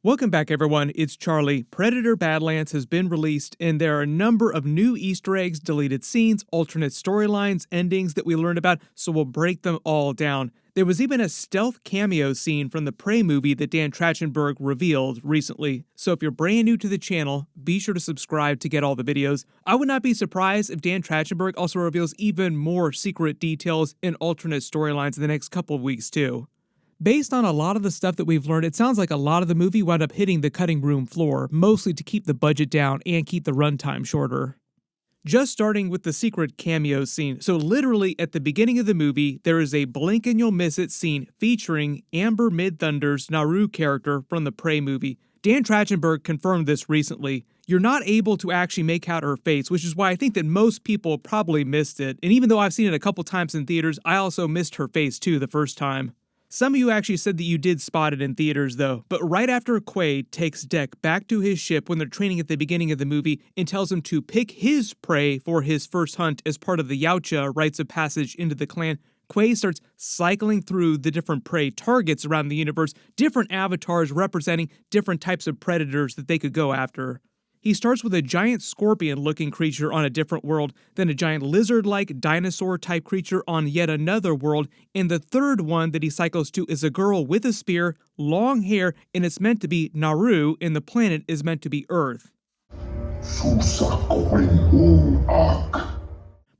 Welcome back, everyone. It's Charlie. Predator Badlands has been released, and there are a number of new Easter eggs, deleted scenes, alternate storylines, endings that we learned about, so we'll break them all down. There was even a stealth cameo scene from the Prey movie that Dan Trachtenberg revealed recently. So if you're brand new to the channel, be sure to subscribe to get all the videos. I would not be surprised if Dan Trachtenberg also reveals even more secret details and alternate storylines in the next couple of weeks too. Based on a lot of the stuff that we've learned, it sounds like a lot of the movie wound up hitting the cutting room floor, mostly to keep the budget down and keep the runtime shorter. Just starting with the secret cameo scene. So literally at the beginning of the movie, there is a blink and you'll miss it scene featuring Amber Midthunder's Naru character from the Prey movie. Dan Trachtenberg confirmed this recently. You're not able to actually make out her face, which is why I think that most people probably missed it. And even though I've seen it a couple times in theaters, I also missed her face too the first time. Some of you actually said that you did spot it in theaters though, but right after Quaid takes Deck back to his ship when they're training at the beginning of the movie and tells him to pick his prey for his first hunt as part of the Yautja rites of passage into the clan, Quaid starts cycling through the different prey targets around the universe, different avatars representing different types of predators that they could go after. He starts with a giant scorpion-looking creature on a different world, then a giant lizard-like dinosaur-type creature on yet another world, and the third one that he cycles to is a girl with a spear, long hair, and it's meant to be Naru, and the planet is meant to be Earth.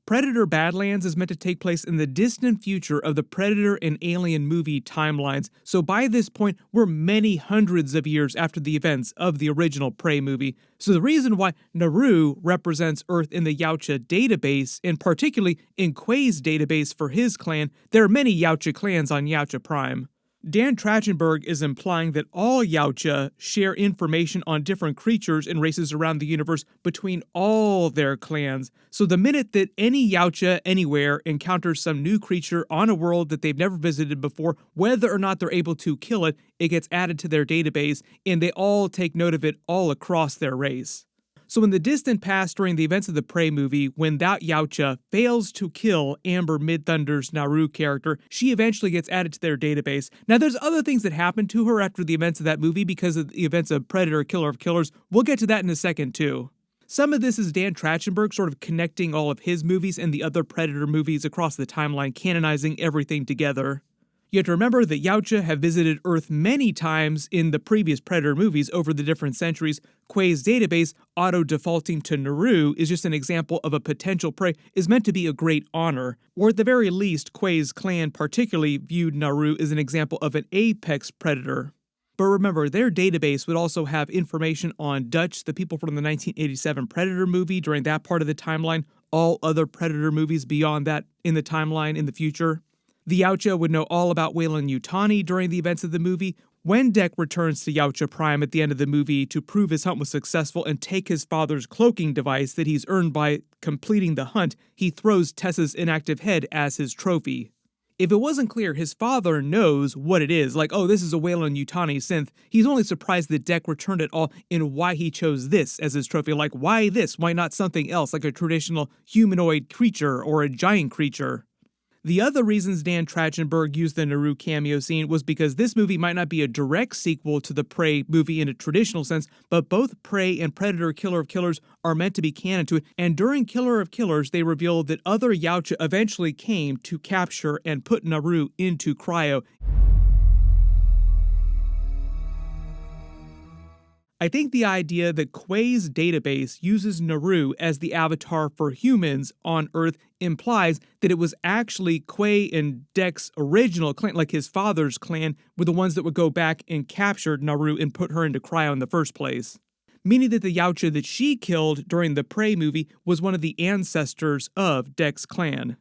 Predator Badlands is meant to take place in the distant future of the Predator and Alien movie timelines, so by this point, we're many hundreds of years after the events of the original Prey movie. So the reason why Naru represents Earth in the Yautja database, and particularly in Quay's database for his clan, there are many Yautja clans on Yautja Prime. Dan Trachtenberg is implying that all Yautja share information on different creatures and races around the universe between all their clans. So the minute that any Yautja anywhere encounters some new creature on a world that they've never visited before, whether or not they're able to kill it, it gets added to their database, and they all take note of it all across their race. So in the distant past during the events of the Prey movie, when that Yautja fails to kill Amber Midthunder's Naru character, she eventually gets added to their database. Now there's other things that happen to her after the events of that movie because of the events of Predator Killer of Killers. We'll get to that in a second too. Some of this is Dan Trachtenberg sort of connecting all of his movies and the other Predator movies across the timeline, canonizing everything together. You have to remember that Yautja have visited Earth many times in the previous Predator movies over the different centuries. Quay's database, auto-defaulting to Naru, is just an example of a potential prey is meant to be a great honor, or at the very least, Quay's clan particularly viewed Naru as an example of an apex predator. But remember, their database would also have information on Dutch, the people from the 1987 Predator movie during that part of the timeline, all other Predator movies beyond that in the timeline in the future. The Yautja would know all about Weyland Yutani during the events of the movie. When Deck returns to Yautja Prime at the end of the movie to prove his hunt was successful and take his father's cloaking device that he's earned by completing the hunt, he throws Tessa's inactive head as his trophy. If it wasn't clear, his father knows what it is, like, oh, this is a Weyland Yutani synth. He's only surprised that Deck returned it all and why he chose this as his trophy. Like, why this? Why not something else, like a traditional humanoid creature or a giant creature? The other reasons Dan Trachtenberg used the Naru cameo scene was because this movie might not be a direct sequel to the Prey movie in a traditional sense, but both Prey and Predator Killer of Killers are meant to be canon to it, and during Killer of Killers, they revealed that other Yautja eventually came to capture and put Naru into cryo. I think the idea that Quay's database uses Naru as the avatar for humans on Earth implies that it was actually Quay and Deck's original clan, like his father's clan, were the ones that would go back and capture Naru and put her into cryo in the first place. Meaning that the Yautja that she killed during the Prey movie was one of the ancestors of Deck's clan.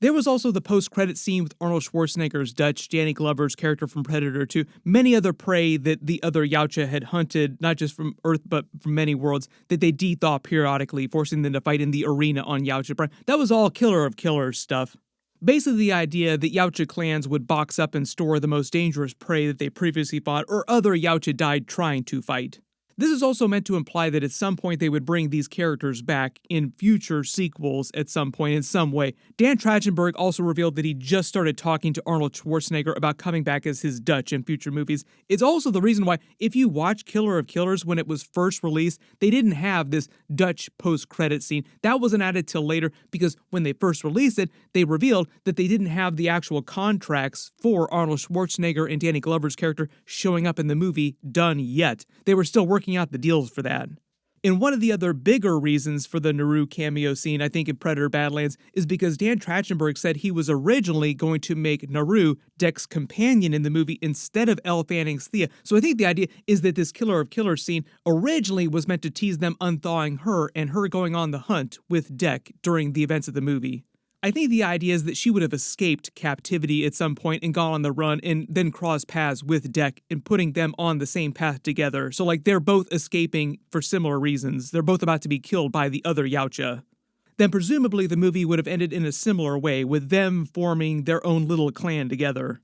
There was also the post-credit scene with Arnold Schwarzenegger's Dutch, Danny Glover's character from Predator 2, many other prey that the other Yautja had hunted, not just from Earth, but from many worlds, that they de-thaw periodically, forcing them to fight in the arena on Yautja Prime. That was all Killer of Killers stuff. Basically the idea that Yautja clans would box up and store the most dangerous prey that they previously fought, or other Yautja died trying to fight. This is also meant to imply that at some point they would bring these characters back in future sequels at some point in some way. Dan Trachtenberg also revealed that he just started talking to Arnold Schwarzenegger about coming back as his Dutch in future movies. It's also the reason why, if you watch Killer of Killers when it was first released, they didn't have this Dutch post-credit scene. That wasn't added till later because when they first released it, they revealed that they didn't have the actual contracts for Arnold Schwarzenegger and Danny Glover's character showing up in the movie done yet. They were still working out the deals for that. And one of the other bigger reasons for the Naru cameo scene, I think, in Predator Badlands is because Dan Trachtenberg said he was originally going to make Naru Deck's companion in the movie instead of Elle Fanning's Thea. So I think the idea is that this Killer of Killers scene originally was meant to tease them unthawing her and her going on the hunt with Deck during the events of the movie. I think the idea is that she would have escaped captivity at some point and gone on the run and then crossed paths with Deck and putting them on the same path together. So they're both escaping for similar reasons. They're both about to be killed by the other Yautja. Then presumably the movie would have ended in a similar way, with them forming their own little clan together.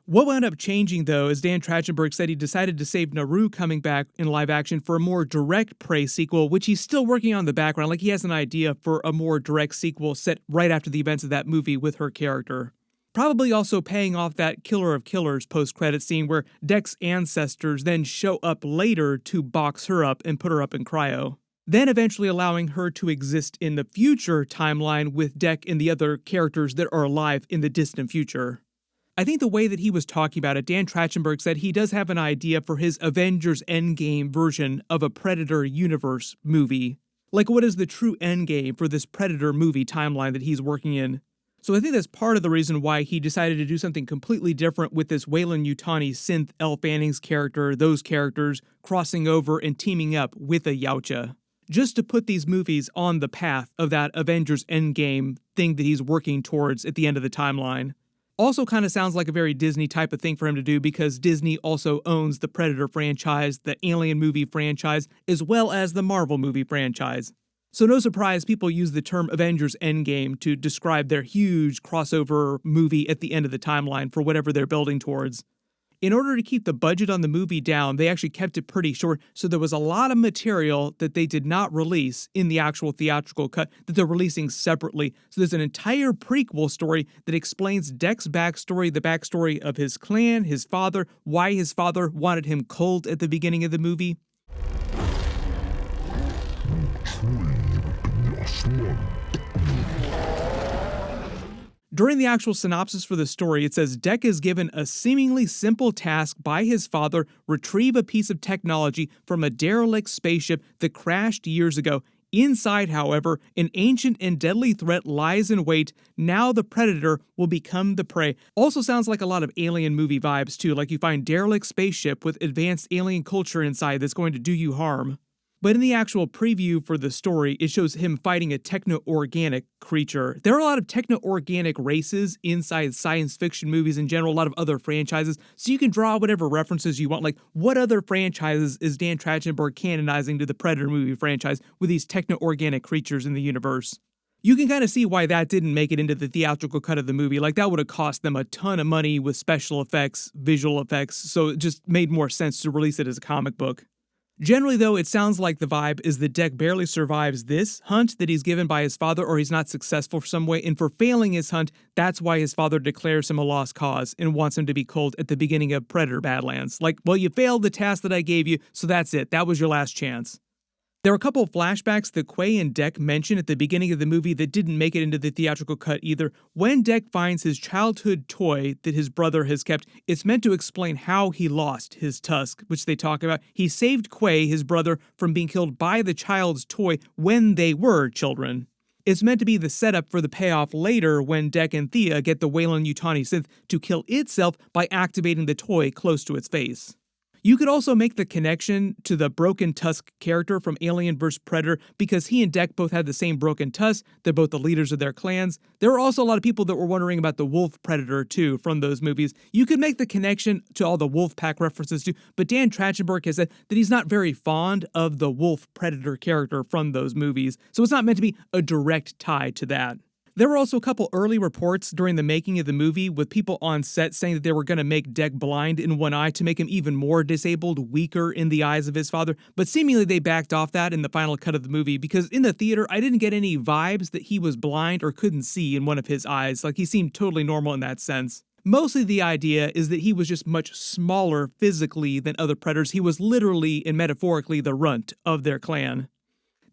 What wound up changing, though, is Dan Trachtenberg said he decided to save Naru coming back in live action for a more direct Prey sequel, which he's still working on in the background. He has an idea for a more direct sequel set right after the events of that movie with her character. Probably also paying off that Killer of Killers post-credit scene where Deck's ancestors then show up later to box her up and put her up in cryo. Then eventually allowing her to exist in the future timeline with Deck and the other characters that are alive in the distant future. I think the way that he was talking about it, Dan Trachtenberg said he does have an idea for his Avengers Endgame version of a Predator universe movie. What is the true endgame for this Predator movie timeline that he's working in? So I think that's part of the reason why he decided to do something completely different with this Weyland Yutani Synth Elle Fanning's character, those characters crossing over and teaming up with a Yautja. Just to put these movies on the path of that Avengers Endgame thing that he's working towards at the end of the timeline. Also kind of sounds like a very Disney type of thing for him to do because Disney also owns the Predator franchise, the Alien movie franchise, as well as the Marvel movie franchise. So no surprise people use the term Avengers Endgame to describe their huge crossover movie at the end of the timeline for whatever they're building towards. In order to keep the budget on the movie down, they actually kept it pretty short, so there was a lot of material that they did not release in the actual theatrical cut that they're releasing separately. So there's an entire prequel story that explains Deck's backstory, the backstory of his clan, his father, why his father wanted him cold at the beginning of the movie. During the actual synopsis for the story, it says Deck is given a seemingly simple task by his father: retrieve a piece of technology from a derelict spaceship that crashed years ago. Inside, however, an ancient and deadly threat lies in wait. Now the predator will become the prey. Also sounds like a lot of alien movie vibes too, like you find derelict spaceship with advanced alien culture inside that's going to do you harm. But in the actual preview for the story, it shows him fighting a techno-organic creature. There are a lot of techno-organic races inside science fiction movies in general, a lot of other franchises, so you can draw whatever references you want. What other franchises is Dan Trachtenberg canonizing to the Predator movie franchise with these techno-organic creatures in the universe? You can kind of see why that didn't make it into the theatrical cut of the movie. That would have cost them a ton of money with special effects, visual effects, so it just made more sense to release it as a comic book. Generally, though, it sounds like the vibe is that Deck barely survives this hunt that he's given by his father, or he's not successful for some way, and for failing his hunt, that's why his father declares him a lost cause and wants him to be killed at the beginning of Predator Badlands. Well, you failed the task that I gave you, so that's it. That was your last chance. There are a couple of flashbacks that Quay and Deck mention at the beginning of the movie that didn't make it into the theatrical cut either. When Deck finds his childhood toy that his brother has kept, it's meant to explain how he lost his tusk, which they talk about. He saved Quay, his brother, from being killed by the child's toy when they were children. It's meant to be the setup for the payoff later when Deck and Thea get the Weyland Yutani Synth to kill itself by activating the toy close to its face. You could also make the connection to the Broken Tusk character from Alien vs. Predator because he and Deck both had the same broken tusk. They're both the leaders of their clans. There were also a lot of people that were wondering about the Wolf Predator too from those movies. You could make the connection to all the Wolf Pack references too, but Dan Trachtenberg has said that he's not very fond of the Wolf Predator character from those movies, so it's not meant to be a direct tie to that. There were also a couple early reports during the making of the movie with people on set saying that they were going to make Deck blind in one eye to make him even more disabled, weaker in the eyes of his father, but seemingly they backed off that in the final cut of the movie because in the theater I didn't get any vibes that he was blind or couldn't see in one of his eyes, like he seemed totally normal in that sense. Mostly the idea is that he was just much smaller physically than other predators. He was literally and metaphorically the runt of their clan.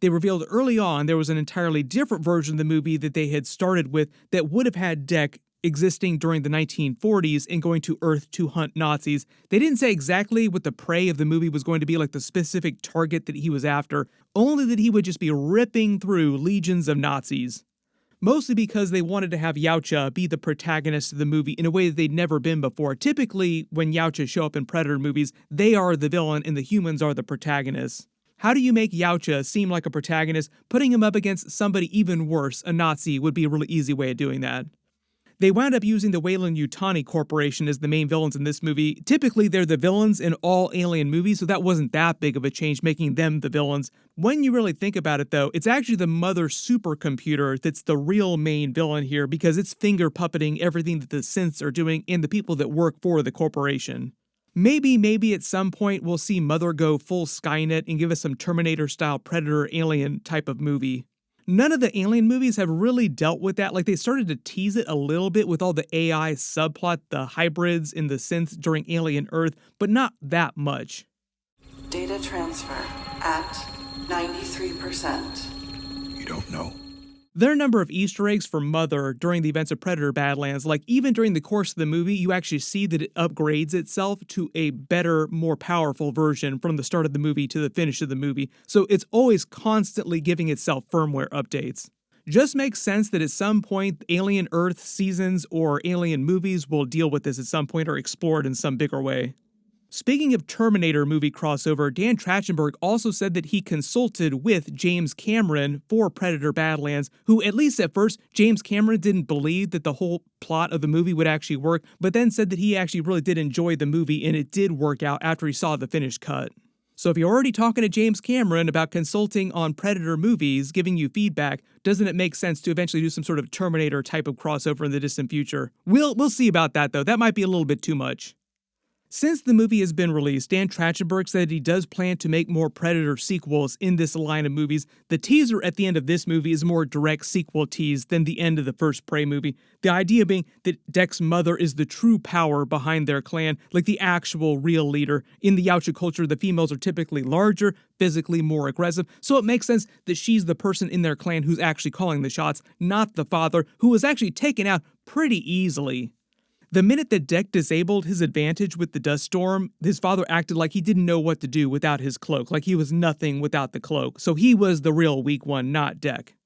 They revealed early on there was an entirely different version of the movie that they had started with that would have had Deck existing during the 1940s and going to Earth to hunt Nazis. They didn't say exactly what the prey of the movie was going to be, like the specific target that he was after, only that he would just be ripping through legions of Nazis. Mostly because they wanted to have Yautja be the protagonist of the movie in a way that they'd never been before. Typically, when Yautja show up in Predator movies, they are the villain and the humans are the protagonists. How do you make Yautja seem like a protagonist? Putting him up against somebody even worse, a Nazi, would be a really easy way of doing that. They wound up using the Weyland Yutani Corporation as the main villains in this movie. Typically, they're the villains in all Alien movies, so that wasn't that big of a change, making them the villains. When you really think about it, though, it's actually the mother supercomputer that's the real main villain here because it's finger puppeting everything that the synths are doing and the people that work for the corporation. Maybe at some point we'll see Mother go full Skynet and give us some Terminator-style Predator-Alien type of movie. None of the Alien movies have really dealt with that. Like, they started to tease it a little bit with all the AI subplot, the hybrids and the synths during Alien Earth, but not that much. Data transfer at 93%. You don't know? There are a number of Easter eggs for Mother during the events of Predator Badlands. Like, even during the course of the movie, you actually see that it upgrades itself to a better, more powerful version from the start of the movie to the finish of the movie. So it's always constantly giving itself firmware updates. Just makes sense that at some point, Alien Earth seasons or Alien movies will deal with this at some point or explore it in some bigger way. Speaking of Terminator movie crossover, Dan Trachtenberg also said that he consulted with James Cameron for Predator Badlands, who at least at first, James Cameron didn't believe that the whole plot of the movie would actually work, but then said that he actually really did enjoy the movie and it did work out after he saw the finished cut. So if you're already talking to James Cameron about consulting on Predator movies, giving you feedback, doesn't it make sense to eventually do some sort of Terminator type of crossover in the distant future? We'll see about that though. That might be a little bit too much. Since the movie has been released, Dan Trachtenberg said he does plan to make more Predator sequels in this line of movies. The teaser at the end of this movie is a more direct sequel tease than the end of the first Prey movie. The idea being that Deck's mother is the true power behind their clan, like the actual real leader. In the Yautja culture, the females are typically larger, physically more aggressive, so it makes sense that she's the person in their clan who's actually calling the shots, not the father, who was actually taken out pretty easily. The minute that Deck disabled his advantage with the dust storm, his father acted like he didn't know what to do without his cloak, like he was nothing without the cloak, so he was the real weak one, not Deck.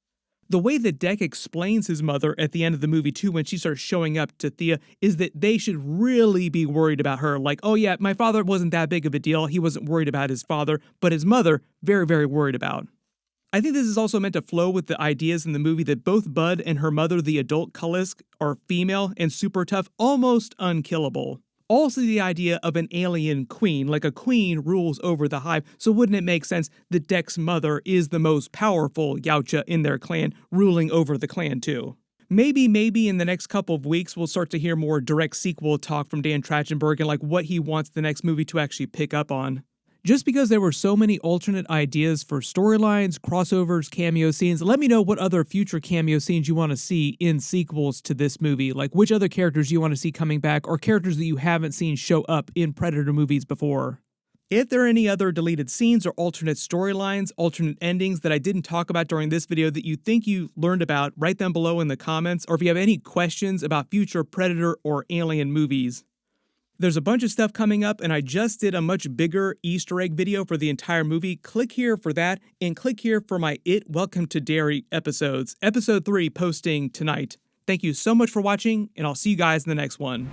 The way that Deck explains his mother at the end of the movie too, when she starts showing up to Thea, is that they should really be worried about her. Like, oh yeah, my father wasn't that big of a deal, he wasn't worried about his father, but his mother, very, very worried about. I think this is also meant to flow with the ideas in the movie that both Bud and her mother, the adult Kullisk, are female and super tough, almost unkillable. Also the idea of an alien queen, like a queen rules over the hive, so wouldn't it make sense that Deck's mother is the most powerful Yautja in their clan, ruling over the clan too? Maybe in the next couple of weeks we'll start to hear more direct sequel talk from Dan Trachtenberg and like what he wants the next movie to actually pick up on. Just because there were so many alternate ideas for storylines, crossovers, cameo scenes, let me know what other future cameo scenes you want to see in sequels to this movie, like which other characters you want to see coming back, or characters that you haven't seen show up in Predator movies before. If there are any other deleted scenes or alternate storylines, alternate endings that I didn't talk about during this video that you think you learned about, write them below in the comments, or if you have any questions about future Predator or Alien movies. There's a bunch of stuff coming up, and I just did a much bigger Easter egg video for the entire movie. Click here for that, and click here for my It Welcome to Derry episodes. Episode 3 posting tonight. Thank you so much for watching, and I'll see you guys in the next one.